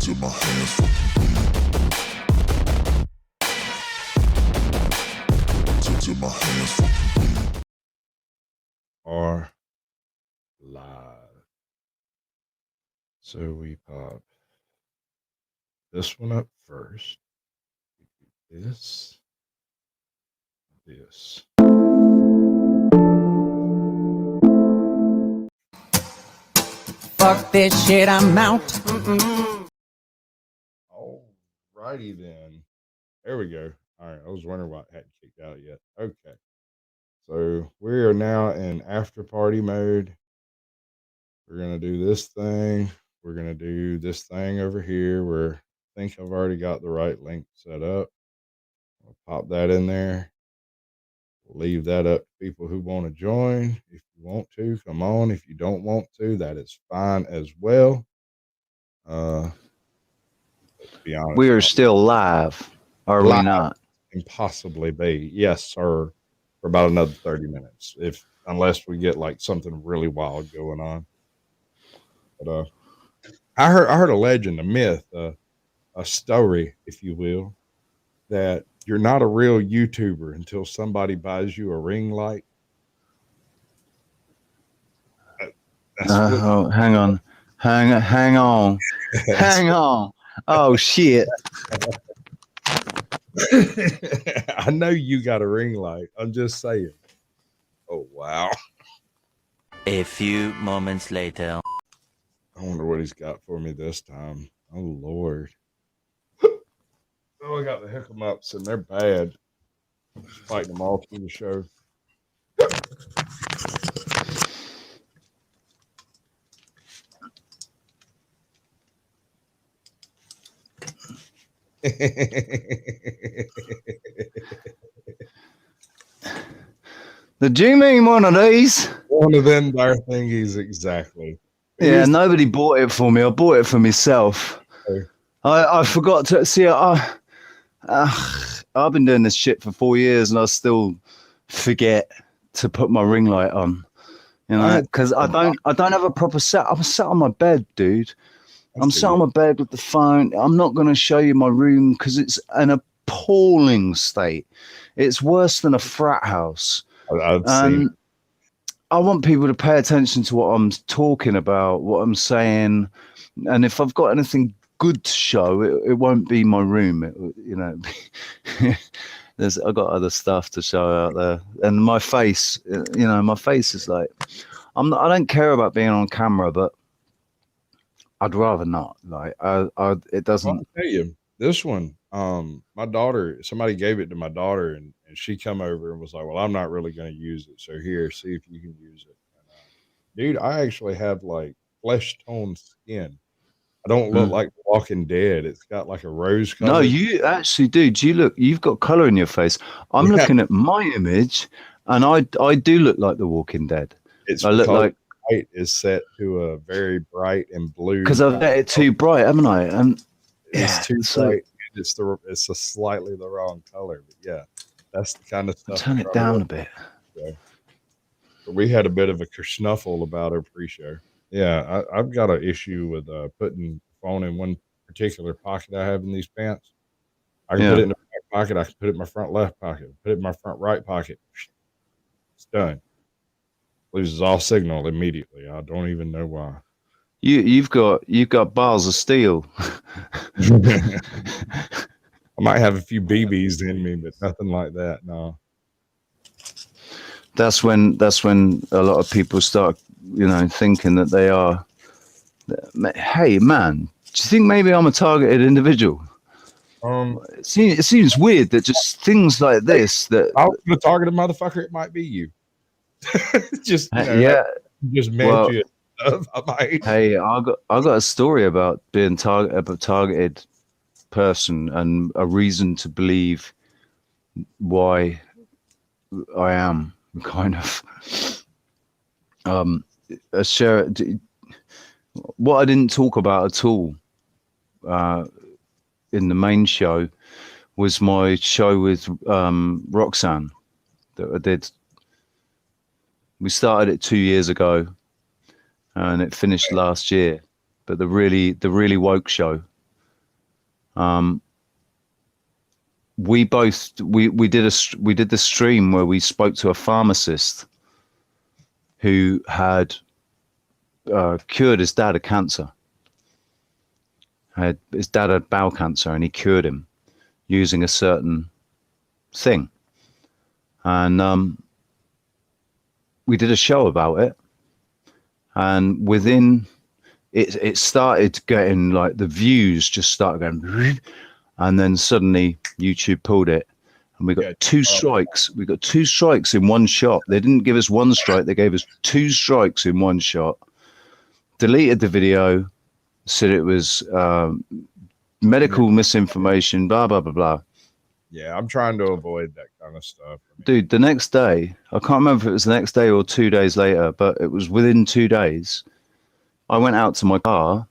Till my hands fucking bleed. Till my hands fucking bleed. Are live. So we pop this one up first. This. Fuck this shit, I'm out. Alrighty then. There we go. All right. I was wondering why it hadn't kicked out yet. Okay. So we are now in after party mode. We're going to do this thing. We're going to do this thing over here where I think I've already got the right link set up. I'll pop that in there. Leave that up to people who want to join. If you want to, come on. If you don't want to, that is fine as well. To be honest, we are still live, are we not? Can possibly be, yes, sir, for about another 30 minutes, unless we get like something really wild going on. But I heard a legend, a myth, a story, if you will, that you're not a real YouTuber until somebody buys you a ring light. Hang on. Hang on. Oh, shit. I know you got a ring light. I'm just saying. Oh, wow. A few moments later. I wonder what he's got for me this time. Oh, Lord. Oh, I got the hiccups and they're bad. Just fighting them all through the show. Did you mean one of these? One of them there thingies, exactly. Yeah, nobody bought it for me. I bought it for myself. Okay. I forgot to see. I've been doing this shit for 4 years, and I still forget to put my ring light on. You know, because I don't have a proper set. I'm sat on my bed, dude. I'm sat on my bed with the phone. I'm not going to show you my room because it's an appalling state. It's worse than a frat house. I've seen. I want people to pay attention to what I'm talking about, what I'm saying, and if I've got anything good to show, it won't be my room. I've got other stuff to show out there, and my face. My face is like, I don't care about being on camera, but I'd rather not. Like, it doesn't. I'll tell you this one. My daughter, somebody gave it to my daughter, and she come over and was like, "Well, I'm not really going to use it, so here, see if you can use it." And, dude, I actually have like flesh tone skin. I don't look like Walking Dead. It's got like a rose color. No, you actually do. You've got color in your face. I'm looking at my image, and I do look like the Walking Dead. I look like light is set to a very bright and blue. Because I've let it too bright, haven't I? And it's too bright. It's a slightly the wrong color, but yeah, that's the kind of stuff. Turn it down a bit. Yeah. We had a bit of a kersnuffle about our pre-show. Yeah, I've got an issue with putting the phone in one particular pocket I have in these pants. I can put it in the back pocket. I can put it in my front left pocket. Put it in my front right pocket. It's done. Loses all signal immediately. I don't even know why. You've got bars of steel. I might have a few BBs in me, but nothing like that. No. That's when a lot of people start, thinking that they are. Hey, man, do you think maybe I'm a targeted individual? It seems weird that just things like this. That I was the targeted motherfucker. It might be you. Just meant you. Hey, I got a story about being a targeted person and a reason to believe why I am kind of. What I didn't talk about at all in the main show was my show with Roxanne that I did. We started it 2 years ago, and it finished last year. But the really woke show, We both we did the stream where we spoke to a pharmacist who had cured his dad of cancer. His dad had bowel cancer, and he cured him using a certain thing. And we did a show about it, and within it started getting like the views just started going, and then suddenly YouTube pulled it, and we got 2 strikes. We got 2 strikes in one shot. They didn't give us 1 strike; they gave us 2 strikes in one shot. Deleted the video, said it was medical misinformation, blah blah blah blah. Yeah, I'm trying to avoid that kind of stuff. Dude, the next day, I can't remember if it was the next day or 2 days later, but it was within 2 days. I went out to my car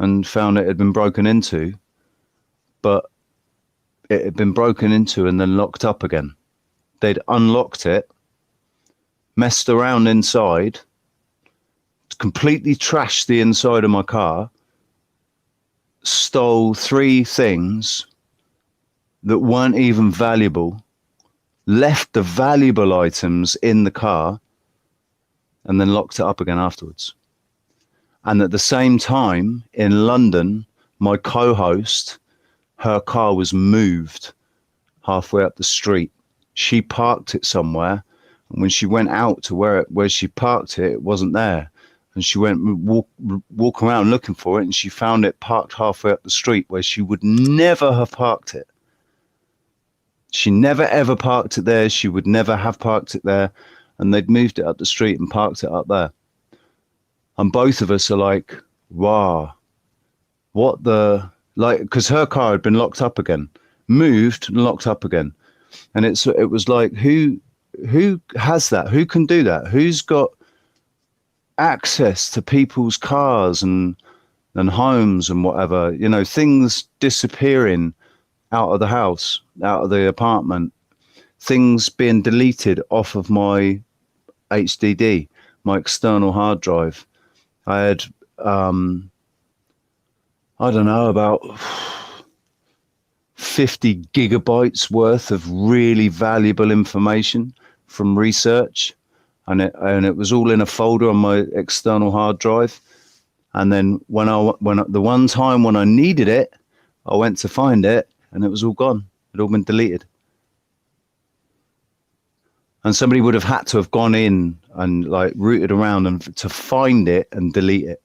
and found it had been broken into, but it had been broken into and then locked up again. They'd unlocked it, messed around inside, completely trashed the inside of my car, stole 3 things that weren't even valuable, left the valuable items in the car, and then locked it up again afterwards. And at the same time, in London, my co-host, her car was moved halfway up the street. She parked it somewhere, and when she went out to where she parked it, it wasn't there. And she went walk around looking for it, and she found it parked halfway up the street where she would never have parked it. She never ever parked it there. She would never have parked it there. And they'd moved it up the street and parked it up there. And both of us are like, wow, what the, like, because her car had been locked up again, moved and locked up again. And it was like, who has that? Who can do that? Who's got access to people's cars and homes and whatever, you know, things disappearing out of the house, out of the apartment, things being deleted off of my HDD, my external hard drive. I had, I don't know, about 50 gigabytes worth of really valuable information from research. And it was all in a folder on my external hard drive. And then when the one time when I needed it, I went to find it and it was all gone. It had all been deleted. And somebody would have had to have gone in and like rooted around and to find it and delete it.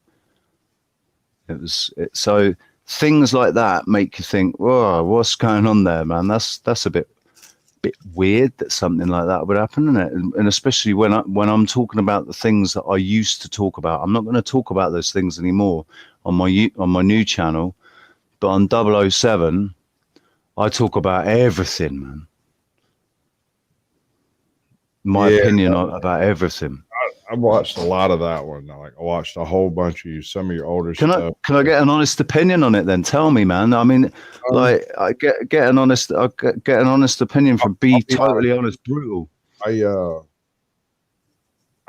So things like that make you think, whoa, what's going on there, man? That's a bit weird that something like that would happen, isn't it? And especially when I'm talking about the things that I used to talk about. I'm not going to talk about those things anymore on my new channel, but on 007, I talk about everything, man. My opinion about everything. I watched a lot of that one. Like I watched a whole bunch of some of your older stuff. Can I get an honest opinion on it then? Tell me, man. I mean, I get an honest opinion from Be Totally Honest Brutal. I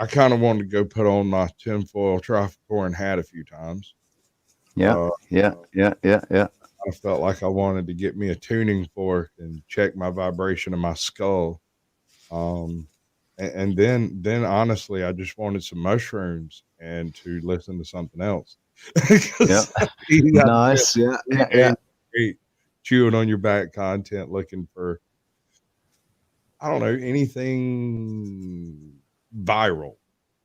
kind of wanted to go put on my tinfoil trifle hat a few times. Yeah. I felt like I wanted to get me a tuning fork and check my vibration of my skull. And then honestly, I just wanted some mushrooms and to listen to something else. Yeah. Nice. Yeah. Chewing on your back content, looking for, I don't know, anything viral,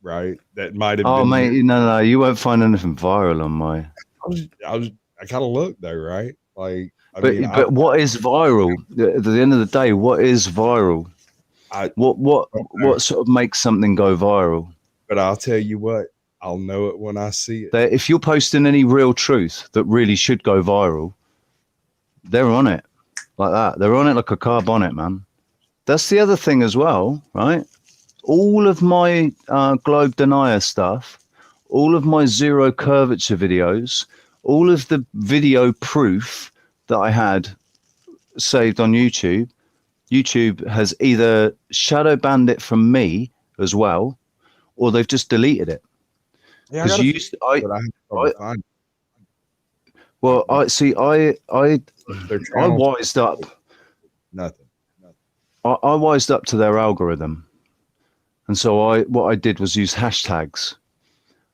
right? That might have been. Oh, mate, no, you won't find anything viral on my. I kind of looked though, right? Like, but what is viral? At the end of the day, what is viral? What sort of makes something go viral? But I'll tell you what, I'll know it when I see it. If you're posting any real truth that really should go viral, they're on it like that. They're on it like a car bonnet, man. That's the other thing as well, right? All of my globe denier stuff, all of my zero curvature videos, all of the video proof that I had saved on YouTube, YouTube has either shadow banned it from me as well, or they've just deleted it. Yeah, Well, I see. Their I channels, wised up. nothing. I wised up to their algorithm, and so what I did was use hashtags.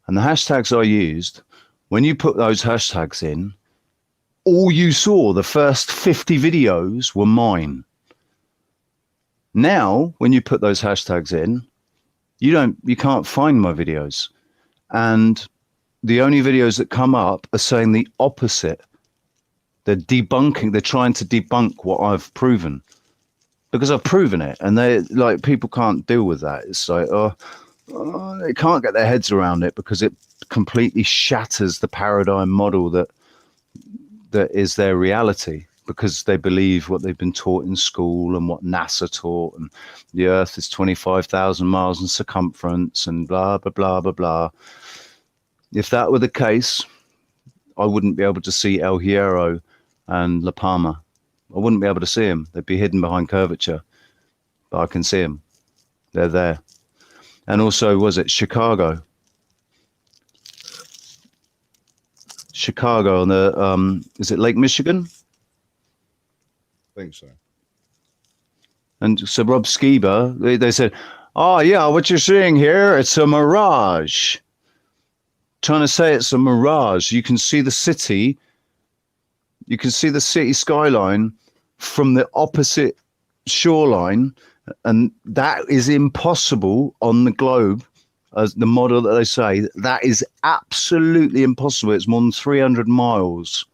And the hashtags I used, when you put those hashtags in, all you saw, the first 50 videos were mine. Now, when you put those hashtags in, you can't find my videos. And the only videos that come up are saying the opposite. They're trying to debunk what I've proven. Because I've proven it, and people can't deal with that. It's like, they can't get their heads around it because it completely shatters the paradigm model that is their reality, because they believe what they've been taught in school and what NASA taught, and the Earth is 25,000 miles in circumference and blah, blah, blah, blah, blah. If that were the case, I wouldn't be able to see El Hierro and La Palma. I wouldn't be able to see them. They'd be hidden behind curvature, but I can see them. They're there. And also, was it Chicago? Chicago on the, is it Lake Michigan? I think so. And so Rob Skiba, they said, oh yeah, what you're seeing here, it's a mirage. Trying to say it's a mirage. You can see the city. You can see the city skyline from the opposite shoreline, and that is impossible on the globe, as the model that they say. That is absolutely impossible. It's more than 300 miles,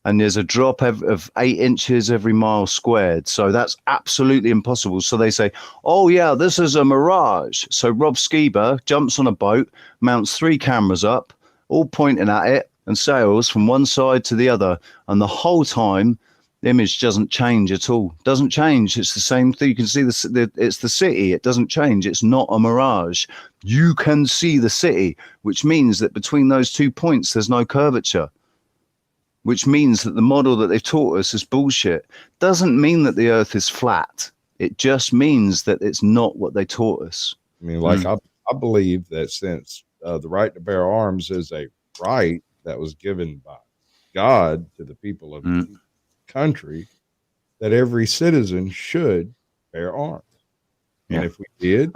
and there's a drop of 8 inches every mile squared. So that's absolutely impossible. So they say, oh yeah, this is a mirage. So Rob Skiba jumps on a boat, mounts 3 cameras up, all pointing at it, and sails from one side to the other, and the whole time the image doesn't change at all. Doesn't change. It's the same thing. You can see it's the city. It doesn't change. It's not a mirage. You can see the city, which means that between those 2 points there's no curvature, which means that the model that they've taught us is bullshit. Doesn't mean that the Earth is flat. It just means that it's not what they taught us. I mean, I believe that since the right to bear arms is a right that was given by God to the people of the country, that every citizen should bear arms. And if we did,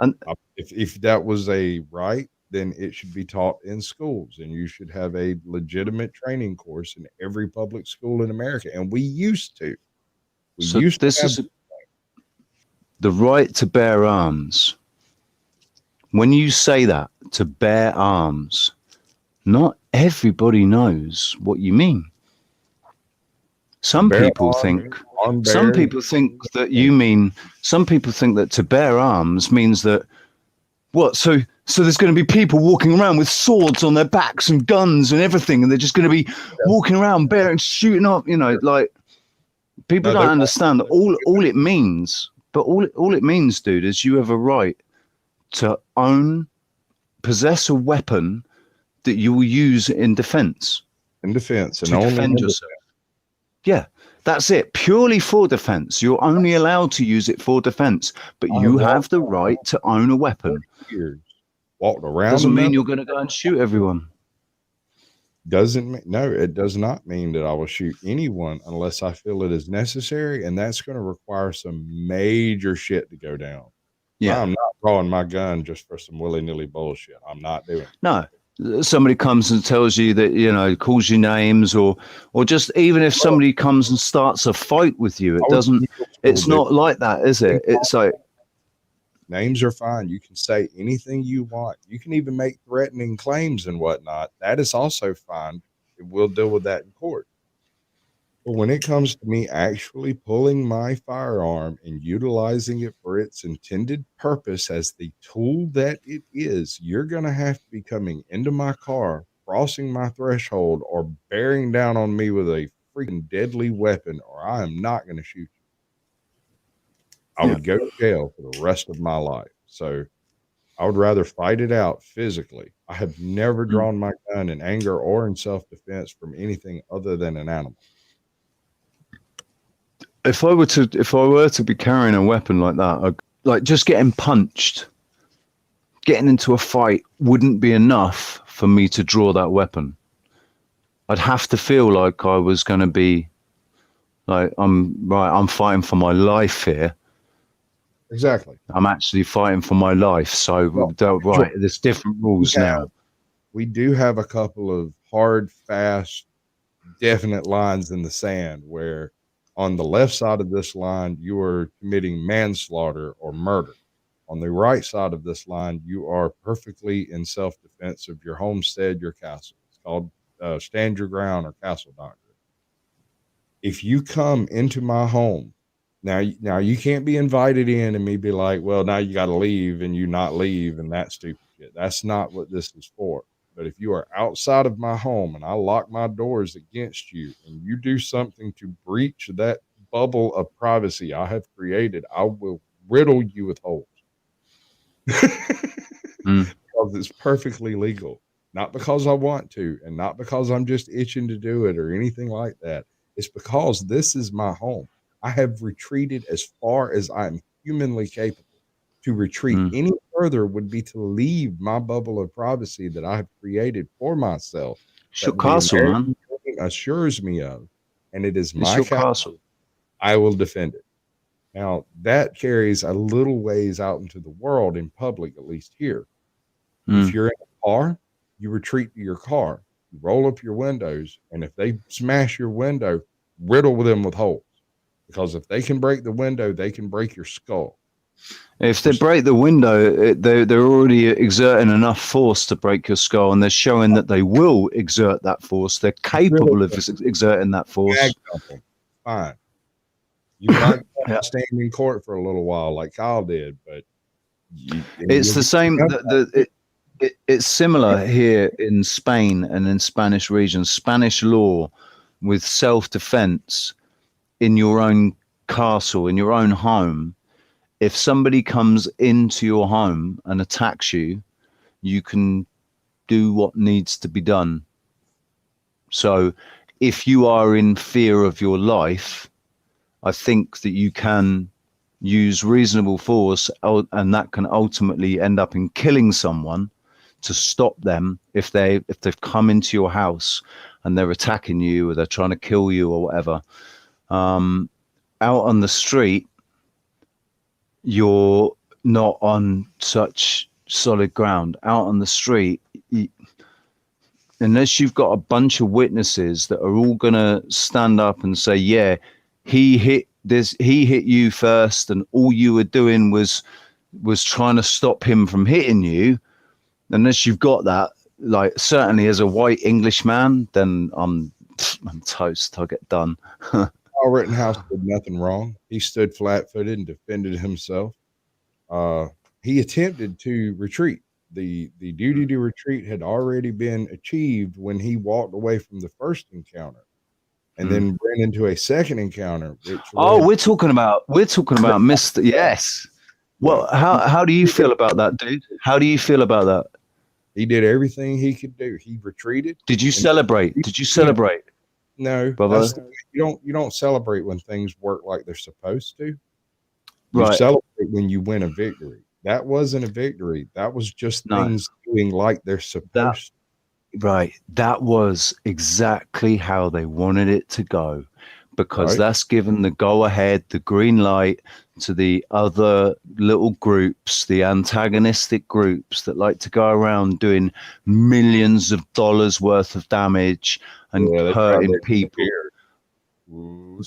if that was a right, then it should be taught in schools, and you should have a legitimate training course in every public school in America. And we used to. The right to bear arms. When you say that, to bear arms, not everybody knows what you mean. Some people think that you mean, some people think that to bear arms means that, what? So there's going to be people walking around with swords on their backs and guns and everything, and they're just going to be walking around bearing, shooting up, like, people don't understand that all it means, but all it means, dude, is you have a right to possess a weapon that you will use in defense. And to defend yourself. Yeah, that's it. Purely for defense. You're only allowed to use it for defense, but you have the right to own a weapon. Walked around. Doesn't mean you're going to go and shoot everyone. No, it does not mean that I will shoot anyone unless I feel it is necessary, and that's going to require some major shit to go down. Yeah, I'm not drawing my gun just for some willy-nilly bullshit. I'm not doing it. No. Somebody comes and tells you that, calls you names, or just even if somebody comes and starts a fight with you, it's not like that, is it? It's like, names are fine. You can say anything you want. You can even make threatening claims and whatnot. That is also fine. We'll deal with that in court. But when it comes to me actually pulling my firearm and utilizing it for its intended purpose as the tool that it is, you're going to have to be coming into my car, crossing my threshold, or bearing down on me with a freaking deadly weapon, or I am not going to shoot you. I would go to jail for the rest of my life. So I would rather fight it out physically. I have never drawn my gun in anger or in self-defense from anything other than an animal. If I were to be carrying a weapon like that, like just getting punched, getting into a fight wouldn't be enough for me to draw that weapon. I'd have to feel like I was going to be like, I'm fighting for my life here. Exactly. I'm actually fighting for my life. So, right, there's different rules now. We do have a couple of hard, fast, definite lines in the sand where on the left side of this line, you are committing manslaughter or murder. On the right side of this line, you are perfectly in self-defense of your homestead, your castle. It's called stand your ground or castle doctrine. If you come into my home, now you can't be invited in and me be like, well, now you got to leave and you not leave and that stupid shit. That's not what this is for. But if you are outside of my home and I lock my doors against you and you do something to breach that bubble of privacy I have created, I will riddle you with holes. Because it's perfectly legal. Not because I want to, and not because I'm just itching to do it or anything like that. It's because this is my home. I have retreated as far as I'm humanly capable. To retreat any further would be to leave my bubble of privacy that I have created for myself. It's That your the castle, American man. dream assures me of, and it is It's my your castle. castle. I will defend it. Now that carries a little ways out into the world in public, at least here. If you're in a car, you retreat to your car, you roll up your windows, and if they smash your window, riddle them with holes. Because if they can break the window, they can break your skull. If they break the window, they're already exerting enough force to break your skull, and they're showing that they will exert that force. They're capable of exerting that force. Fine. You might Yeah. stand in court for a little while like Kyle did, but it's the same. It's similar here in Spain and in Spanish regions. Spanish law with self-defense in your own castle, in your own home. If somebody comes into your home and attacks you, you can do what needs to be done. So if you are in fear of your life, I think that you can use reasonable force, and that can ultimately end up in killing someone to stop them if they've come into your house and they're attacking you or they're trying to kill you or whatever. Out on the street, you're not on such solid ground. Out on the street, unless you've got a bunch of witnesses that are all going to stand up and say, yeah, he hit you first, and all you were doing was trying to stop him from hitting you. Unless you've got that, like, certainly as a white English man, then I'm toast. I'll get done. Kyle Rittenhouse did nothing wrong. He stood flat-footed and defended himself. He attempted to retreat. The duty to retreat had already been achieved when he walked away from the first encounter, and then ran into a second encounter. We're talking about Mr. Yes. Well, how do you feel about that, dude? How do you feel about that? He did everything he could do. He retreated. Did you celebrate? No, brother. You don't celebrate when things work like they're supposed to. You Right. celebrate when you win a victory. That wasn't a victory. That was just things doing like they're supposed to. Right. That was exactly how they wanted it to go, because that's given the go ahead, the green light to the other little groups, the antagonistic groups that like to go around doing millions of dollars worth of damage and hurting people.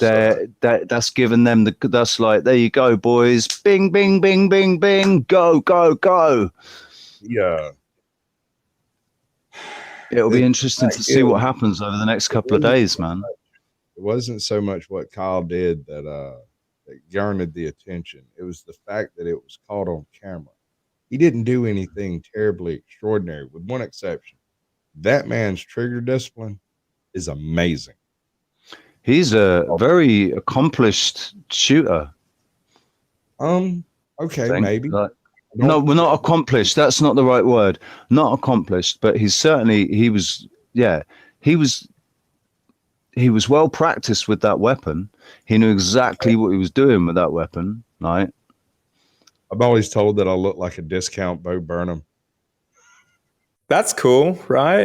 That's given them that's like, there you go, boys. Bing, bing, bing, bing, bing. Go, go, go. Yeah. It'll be interesting to see what happens over the next couple of days, man. It wasn't so much what Kyle did that garnered the attention. It was the fact that it was caught on camera. He didn't do anything terribly extraordinary, with one exception. That man's trigger discipline is amazing. He's a very accomplished shooter. Okay, maybe. No, we're not accomplished. That's not the right word. Not accomplished, but he was well practiced with that weapon. He knew exactly what he was doing with that weapon, right? I'm always told that I look like a discount Bo Burnham. That's cool, right?